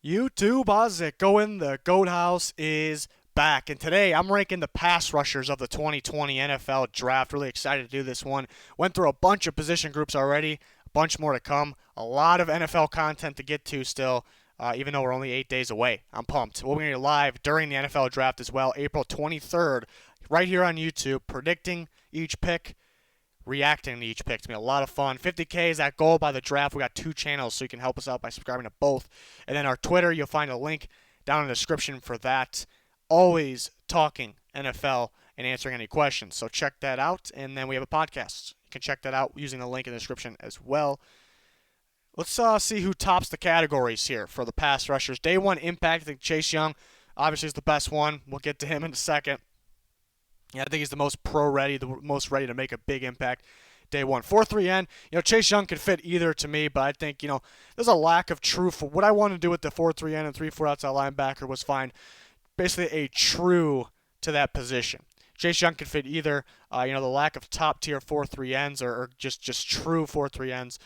YouTube, how's it going? The Goat House is back, and today I'm ranking the pass rushers of the 2020 NFL Draft. Really excited to do this one. Went through a bunch of position groups already, a bunch more to come. A lot of NFL content to get to still, even though we're only 8 days away. I'm pumped. We're going to be live during the NFL Draft as well, April 23rd, right here on YouTube, predicting each pick, reacting to each pick. It's going to be a lot of fun. 50K is that goal by the draft. We got two channels, so you can help us out by subscribing to both. And then our Twitter, you'll find a link down in the description for that. Always talking NFL and answering any questions. So check that out. And then we have a podcast. You can check that out using the link in the description as well. Let's see who tops the categories here for the pass rushers. Day one impact, I think Chase Young obviously is the best one. We'll get to him in a second. Yeah, I think he's the most pro-ready, the most ready to make a big impact day one. 4-3-N, Chase Young could fit either to me, but I think, there's a lack of true. For what I wanted to do with the 4-3-N and 3-4 outside linebacker was find basically a true to that position. Chase Young could fit either. The lack of top tier 4-3-Ns or just true 4-3-Ns,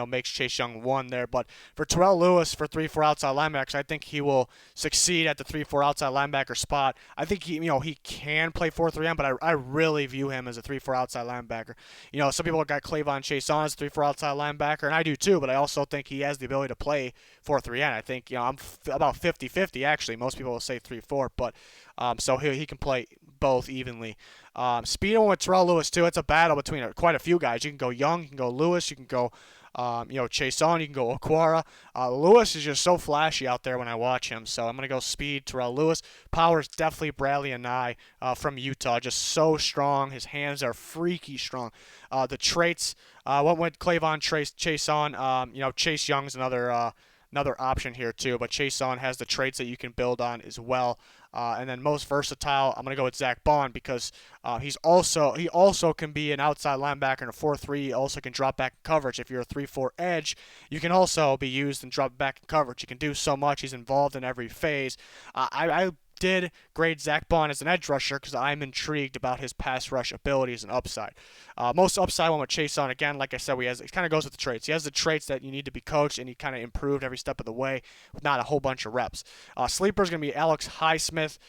makes Chase Young one there. But for Terrell Lewis for 3-4 outside linebackers, I think he will succeed at the 3-4 outside linebacker spot. I think he can play 4-3-N, but I really view him as a 3-4 outside linebacker. Some people got Chaisson as a 3-4 outside linebacker, and I do too. But I also think he has the ability to play 4-3-N. I think I'm about 50-50 actually. Most people will say 3-4, but so he can play both evenly. Speed with Terrell Lewis too. It's a battle between quite a few guys. You can go Young, you can go Lewis, you can go Chaisson, you can go Okwara. Lewis is just so flashy out there when I watch him, so I'm gonna go speed Terrell Lewis. Power is definitely Bradlee Anae from Utah, just so strong. His hands are freaky strong. The traits, what went Chaisson. Chase Young's another option here too, but Chaisson has the traits that you can build on as well. And then most versatile, I'm gonna go with Zack Baun because he also can be an outside linebacker in a 4-3. He also can drop back in coverage. If you're a 3-4 edge, you can also be used and drop back in coverage. He can do so much. He's involved in every phase. I did grade Zack Baun as an edge rusher because I'm intrigued about his pass rush abilities and upside. Most upside one with Chaisson, again, like I said, it kind of goes with the traits. He has the traits that you need to be coached, and he kind of improved every step of the way with not a whole bunch of reps. Sleeper is going to be Alex Highsmith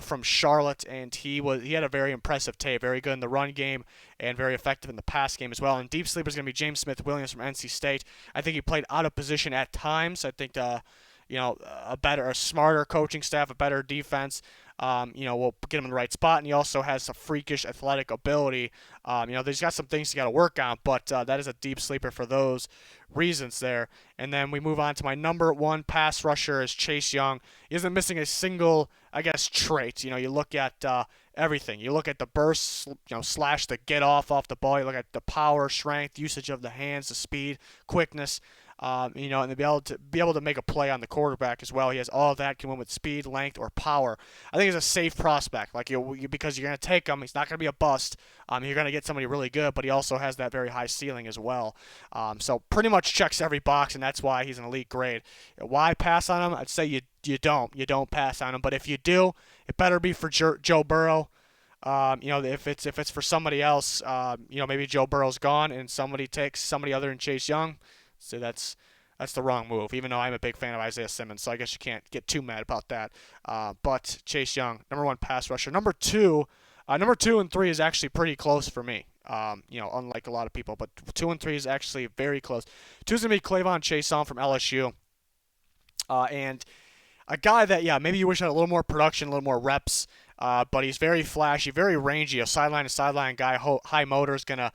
from Charlotte, and he had a very impressive tape, very good in the run game and very effective in the pass game as well. And deep sleeper is going to be James Smith-Williams from NC State. I think he played out of position at times. I think a smarter coaching staff, a better defense, will get him in the right spot. And he also has a freakish athletic ability. He's got some things he got to work on, but that is a deep sleeper for those reasons there. And then we move on to my number one pass rusher is Chase Young. He isn't missing a single, trait. You look at everything. You look at the burst, slash the get off the ball. You look at the power, strength, usage of the hands, the speed, quickness. And to be able to make a play on the quarterback as well. He has all of that. Can win with speed, length, or power. I think he's a safe prospect. Because you're going to take him, he's not going to be a bust. You're going to get somebody really good, but he also has that very high ceiling as well. So pretty much checks every box, and that's why he's an elite grade. Why pass on him? I'd say you don't pass on him. But if you do, it better be for Joe Burrow. If it's for somebody else, maybe Joe Burrow's gone and somebody takes somebody other than Chase Young. So that's the wrong move, even though I'm a big fan of Isaiah Simmons, so I guess you can't get too mad about that. But Chase Young, number one pass rusher. Number two and three is actually pretty close for me, unlike a lot of people. But 2 and 3 is actually very close. 2 is going to be Chaisson from LSU. And a guy that, maybe you wish had a little more production, a little more reps, but he's very flashy, very rangy, a sideline-to-sideline guy, high motor is going to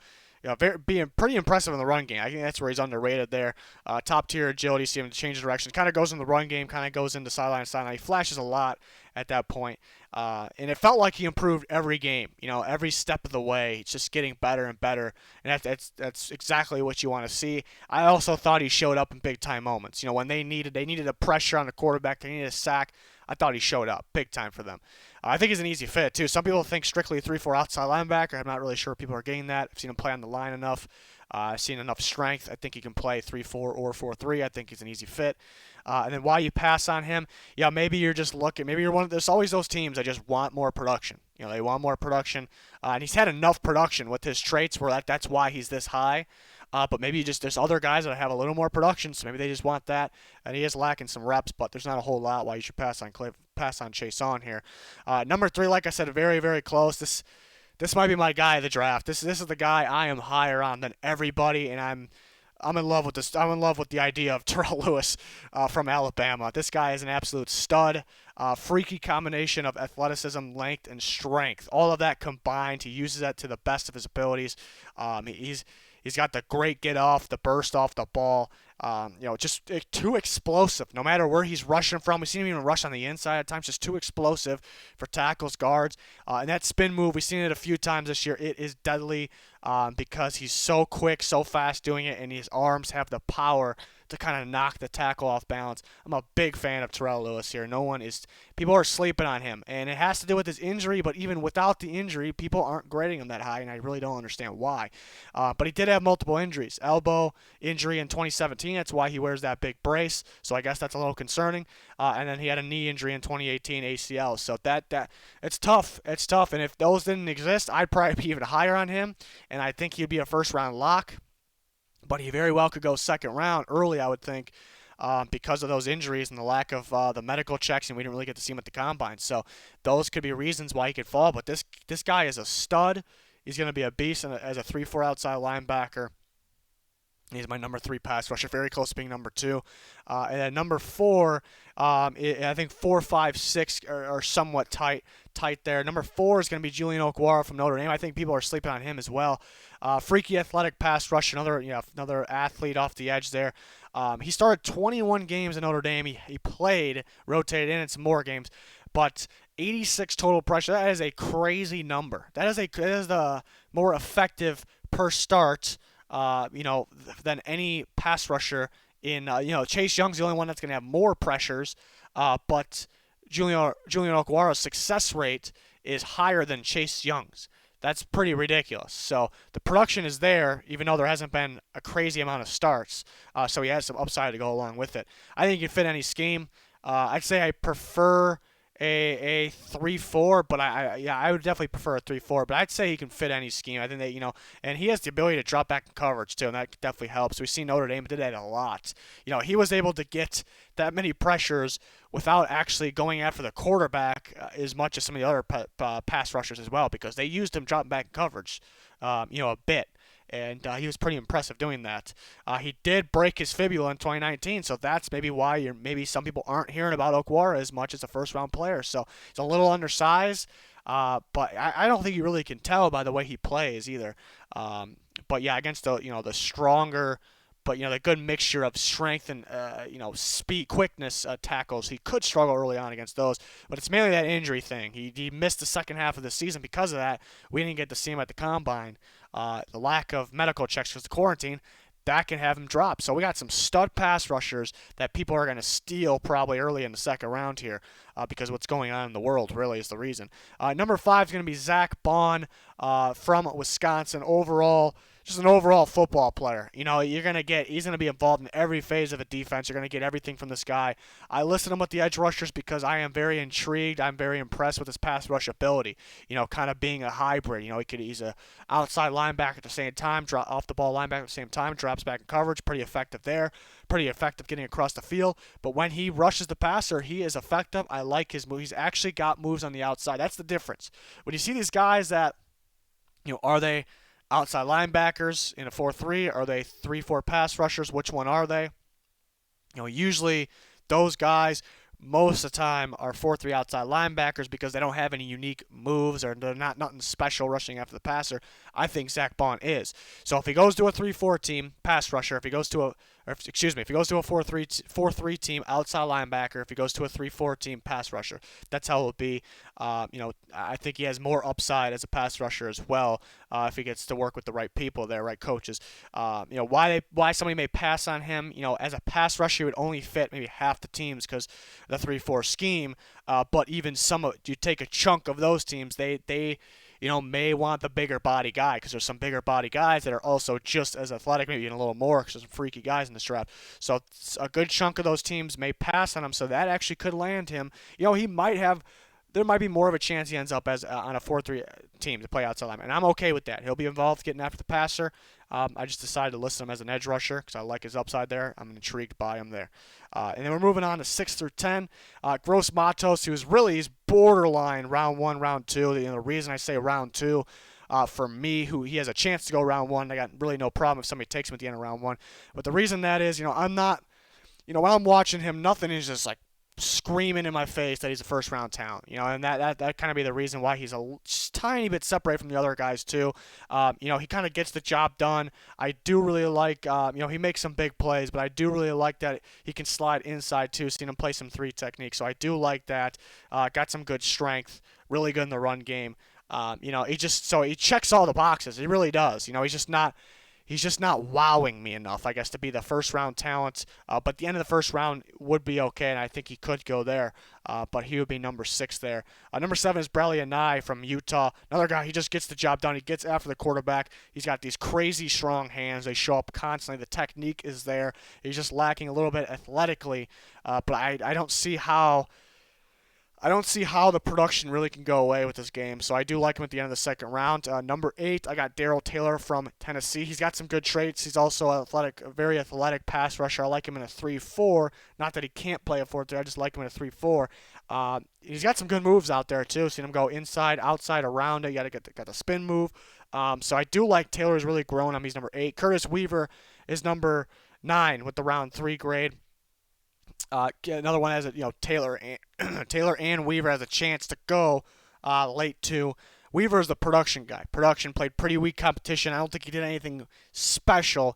being pretty impressive in the run game. I think that's where he's underrated there. Top tier agility, see him change direction. Kind of goes in the run game, kind of goes into sideline to sideline. He flashes a lot at that point. And it felt like he improved every game, every step of the way. It's just getting better and better. And that's exactly what you want to see. I also thought he showed up in big time moments. When they needed a pressure on the quarterback, they needed a sack. I thought he showed up big time for them. I think he's an easy fit, too. Some people think strictly 3-4 outside linebacker. I'm not really sure people are getting that. I've seen him play on the line enough. I've seen enough strength. I think he can play 3-4 or 4-3. I think he's an easy fit. And then why you pass on him, maybe you're just looking. Maybe you're one of there's always those teams that just want more production. They want more production. And he's had enough production with his traits where that's why he's this high. But maybe just there's other guys that have a little more production, so maybe they just want that. And he is lacking some reps, but there's not a whole lot why you should pass on Chaisson here. Number 3, like I said, very very close. This might be my guy of the draft. This is the guy I am higher on than everybody, and I'm in love with this. I'm in love with the idea of Terrell Lewis from Alabama. This guy is an absolute stud. Freaky combination of athleticism, length, and strength. All of that combined, he uses that to the best of his abilities. He's got the great get off, the burst off the ball. Just too explosive. No matter where he's rushing from, we've seen him even rush on the inside at times. Just too explosive for tackles, guards, and that spin move. We've seen it a few times this year. It is deadly because he's so quick, so fast doing it, and his arms have the power to kind of knock the tackle off balance. I'm a big fan of Terrell Lewis here. People are sleeping on him, and it has to do with his injury, but even without the injury, people aren't grading him that high, and I really don't understand why. But he did have multiple injuries. Elbow injury in 2017, that's why he wears that big brace, so I guess that's a little concerning. And then he had a knee injury in 2018, ACL, so that it's tough. It's tough, and if those didn't exist, I'd probably be even higher on him, and I think he'd be a first-round lock. But he very well could go second round early, I would think, because of those injuries and the lack of the medical checks, and we didn't really get to see him at the combine. So those could be reasons why he could fall. But this guy is a stud. He's going to be a beast as a 3-4 outside linebacker. He's my number 3 pass rusher, very close to being number 2. And then number 4, I think 4, 5, 6 are somewhat tight there. Number 4 is going to be Julian Okwara from Notre Dame. I think people are sleeping on him as well. Freaky athletic pass rusher, another athlete off the edge there. He started 21 games in Notre Dame. He played, rotated in some more games, but 86 total pressure. That is a crazy number. That is the more effective per start. Than any pass rusher in, Chase Young's the only one that's going to have more pressures, but Julian Okwara's success rate is higher than Chase Young's. That's pretty ridiculous. So the production is there, even though there hasn't been a crazy amount of starts, so he has some upside to go along with it. I think he can fit any scheme. I'd say I prefer a 3-4, but I would definitely prefer a 3-4, but I'd say he can fit any scheme. I think that, and he has the ability to drop back in coverage too, and that definitely helps. We've seen Notre Dame did that a lot. He was able to get that many pressures without actually going after the quarterback as much as some of the other pass rushers as well, because they used him dropping back in coverage, a bit. And he was pretty impressive doing that. He did break his fibula in 2019, so that's maybe why maybe some people aren't hearing about Okwara as much as a first-round player. So he's a little undersized, but I don't think you really can tell by the way he plays either. But yeah, against the stronger, but the good mixture of strength and speed, quickness tackles, he could struggle early on against those. But it's mainly that injury thing. He missed the second half of the season because of that. We didn't get to see him at the combine. The lack of medical checks because of the quarantine, that can have him drop. So we got some stud pass rushers that people are going to steal probably early in the second round here because what's going on in the world really is the reason. Number 5 is going to be Zack Baun from Wisconsin. Just an overall football player. He's going to be involved in every phase of a defense. You're going to get everything from this guy. I listed him with the edge rushers because I am very intrigued. I'm very impressed with his pass rush ability. Kind of being a hybrid. He's a outside linebacker at the same time, drop off the ball linebacker at the same time, drops back in coverage. Pretty effective there. Pretty effective getting across the field. But when he rushes the passer, he is effective. I like his move. He's actually got moves on the outside. That's the difference. When you see these guys that, are they outside linebackers in a 4-3? Are they 3-4 pass rushers? Which one are they? Usually those guys most of the time are 4-3 outside linebackers because they don't have any unique moves or they're not nothing special rushing after the passer. I think Zack Baun is. So if he goes to a 3-4 team, pass rusher, if he goes to a 4-3 team, outside linebacker, if he goes to a 3-4 team, pass rusher, that's how it would be. I think he has more upside as a pass rusher as well if he gets to work with the right people there, right coaches. Why somebody may pass on him, as a pass rusher, he would only fit maybe half the teams because the 3-4 scheme. But even you take a chunk of those teams, they may want the bigger body guy because there's some bigger body guys that are also just as athletic, maybe even a little more because there's some freaky guys in this draft. So a good chunk of those teams may pass on him, so that actually could land him. He might have there might be more of a chance he ends up as on a 4-3 team to play outside lineman. And I'm okay with that. He'll be involved getting after the passer. I just decided to list him as an edge rusher because I like his upside there. I'm intrigued by him there. And then we're moving on to 6 through 10. Gross-Matos, he's borderline round 1, round 2. The reason I say round 2, for me, who he has a chance to go round 1, I got really no problem if somebody takes him at the end of round 1. But the reason that is, I'm not, when I'm watching him, nothing is just like screaming in my face that he's a first-round talent, and that kind of be the reason why he's a tiny bit separated from the other guys too. He kind of gets the job done. I do really like, he makes some big plays, but I do really like that he can slide inside too. Seen him play some 3 techniques, so I do like that. Got some good strength, really good in the run game. He checks all the boxes. He really does. He's just not wowing me enough, I guess, to be the first-round talent. But the end of the first round would be okay, and I think he could go there. But he would be number 6 there. Number 7 is Bradlee Anae from Utah. Another guy, he just gets the job done. He gets after the quarterback. He's got these crazy strong hands. They show up constantly. The technique is there. He's just lacking a little bit athletically. But I don't see how the production really can go away with this game, so I do like him at the end of the second round. Number 8, I got Terrell Lewis from Tennessee. He's got some good traits. He's also athletic, a very athletic pass rusher. I like him in a 3-4. Not that he can't play a 4-3. I just like him in a 3-4. He's got some good moves out there too. Seen him go inside, outside, around it. You got the spin move. So I do like Taylor's really grown him. He's number 8. Curtis Weaver is number 9 with the round 3 grade. Another one has Taylor and Weaver has a chance to go late too. Weaver is the production guy. Production played pretty weak competition. I don't think he did anything special.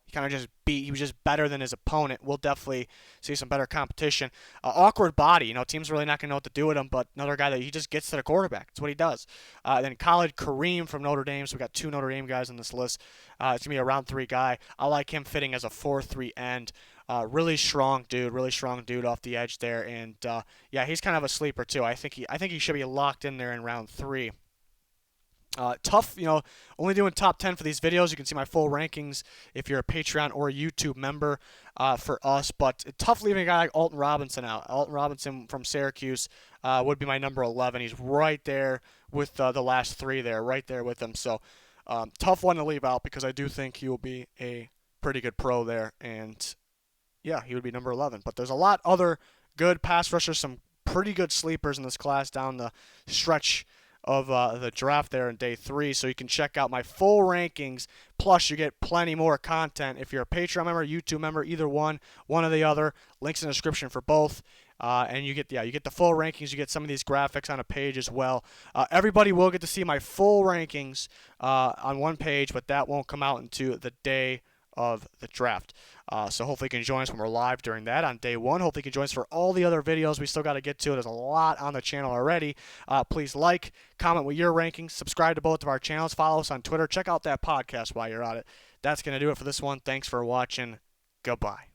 He was just better than his opponent. We'll definitely see some better competition. Awkward body. Team's really not going to know what to do with him, but another guy that he just gets to the quarterback. That's what he does. Then Khalid Kareem from Notre Dame. So we got 2 Notre Dame guys on this list. It's going to be a round 3 guy. I like him fitting as a 4-3 end. Really strong dude off the edge there, and he's kind of a sleeper too. I think he should be locked in there in round 3. Tough, only doing top 10 for these videos. You can see my full rankings if you're a Patreon or a YouTube member for us, but tough leaving a guy like Alton Robinson out. Alton Robinson from Syracuse would be my number 11. He's right there with the last 3 there, right there with him. So tough one to leave out because I do think he will be a pretty good pro there, and yeah, he would be number 11. But there's a lot other good pass rushers, some pretty good sleepers in this class down the stretch of the draft there in day 3. So you can check out my full rankings. Plus, you get plenty more content if you're a Patreon member, YouTube member, either one or the other. Links in the description for both. And you get the full rankings. You get some of these graphics on a page as well. Everybody will get to see my full rankings on one page, but that won't come out until the day of the draft. So hopefully you can join us when we're live during that on day 1. Hopefully you can join us for all the other videos we still got to get to. There's a lot on the channel already. Please like, comment with your rankings, subscribe to both of our channels, follow us on Twitter, check out that podcast while you're at it. That's going to do it for this one. Thanks for watching. Goodbye.